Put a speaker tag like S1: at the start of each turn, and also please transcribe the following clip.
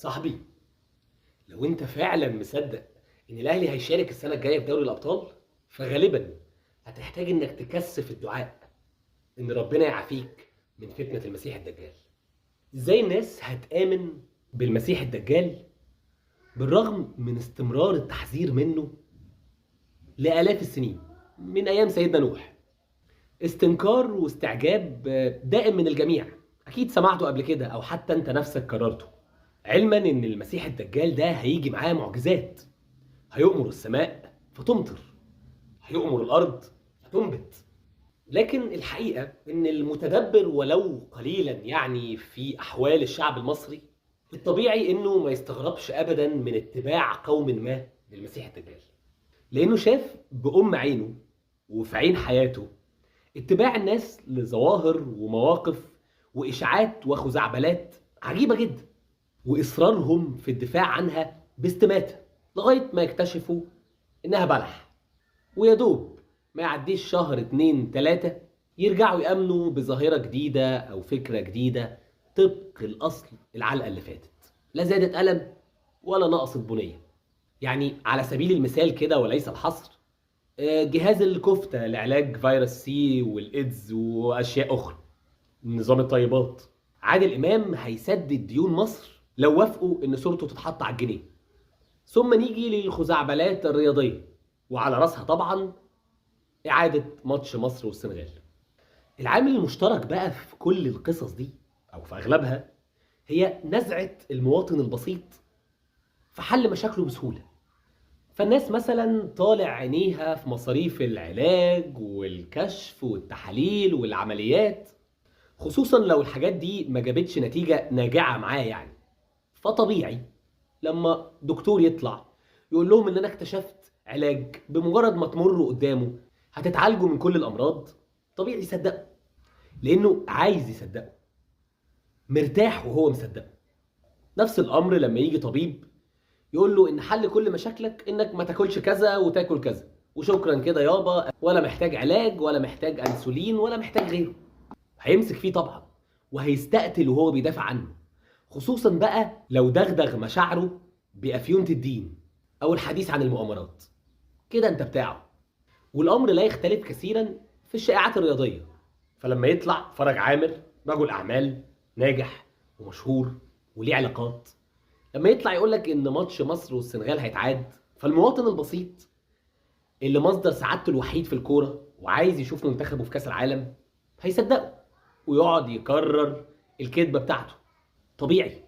S1: صاحبي، لو انت فعلا مصدق ان الاهلي هيشارك السنه الجايه في دوري الابطال، فغالبا هتحتاج انك تكثف الدعاء ان ربنا يعافيك من فتنه المسيح الدجال. ازاي الناس هتامن بالمسيح الدجال بالرغم من استمرار التحذير منه لالاف السنين من ايام سيدنا نوح؟ استنكار واستعجاب دائم من الجميع، اكيد سمعته قبل كده او حتى انت نفسك كررته، علما ان المسيح الدجال ده هيجي معاه معجزات. هيؤمر السماء فتمطر، هيؤمر الارض فتنبت. لكن الحقيقه ان المتدبر ولو قليلا يعني في احوال الشعب المصري، الطبيعي انه ما يستغربش ابدا من اتباع قوم ما للمسيح الدجال، لانه شاف بأم عينه وفي عين حياته اتباع الناس لظواهر ومواقف واشاعات وخزعبلات عجيبه جدا، واصرارهم في الدفاع عنها باستماته لغايه ما يكتشفوا انها بلح. ويا دوب ما يعديش شهر 2 3 يرجعوا يأمنوا بظاهرة جديدة أو فكرة جديدة طبق الأصل العلقة اللي فاتت، لا زادت ألم ولا نقصت بنية. يعني على سبيل المثال كده وليس الحصر، جهاز الكفتة لعلاج فيروس سي والإيدز وأشياء أخرى، نظام الطيبات، عادل إمام هيسدد ديون مصر لو وافقوا إن صورته تتحط على الجنيه. ثم نيجي للخزعبلات الرياضية، وعلى رأسها طبعا إعادة ماتش مصر والسنغال. العامل المشترك بقى في كل القصص دي أو في أغلبها هي نزعة المواطن البسيط في حل مشاكله بسهولة. فالناس مثلا طالع عينيها في مصاريف العلاج والكشف والتحاليل والعمليات، خصوصا لو الحاجات دي ما جابتش نتيجة ناجعة معاه يعني. فطبيعي لما دكتور يطلع يقول لهم ان انا اكتشفت علاج بمجرد ما تمروا قدامه هتتعالجوا من كل الامراض، طبيعي يصدقه، لانه عايز يصدقه، مرتاح وهو مصدقه. نفس الامر لما يجي طبيب يقول له ان حل كل مشاكلك انك ما تاكلش كذا وتاكل كذا وشكرا كده يابا، ولا محتاج علاج ولا محتاج انسولين ولا محتاج غيره، هيمسك فيه طبعا وهيستقتل وهو بيدافع عنه، خصوصا بقى لو دغدغ مشاعره بأفيونة الدين او الحديث عن المؤامرات. كده انت بتاعه. والامر لا يختلف كثيرا في الشائعات الرياضيه. فلما يطلع فرج عامر رجل اعمال ناجح ومشهور وليه علاقات، لما يطلع يقول لك ان ماتش مصر والسنغال هيتعاد، فالمواطن البسيط اللي مصدر سعادته الوحيد في الكوره وعايز يشوف منتخبه في كاس العالم هيصدقه ويقعد يكرر الكذبه بتاعته. طبيعي.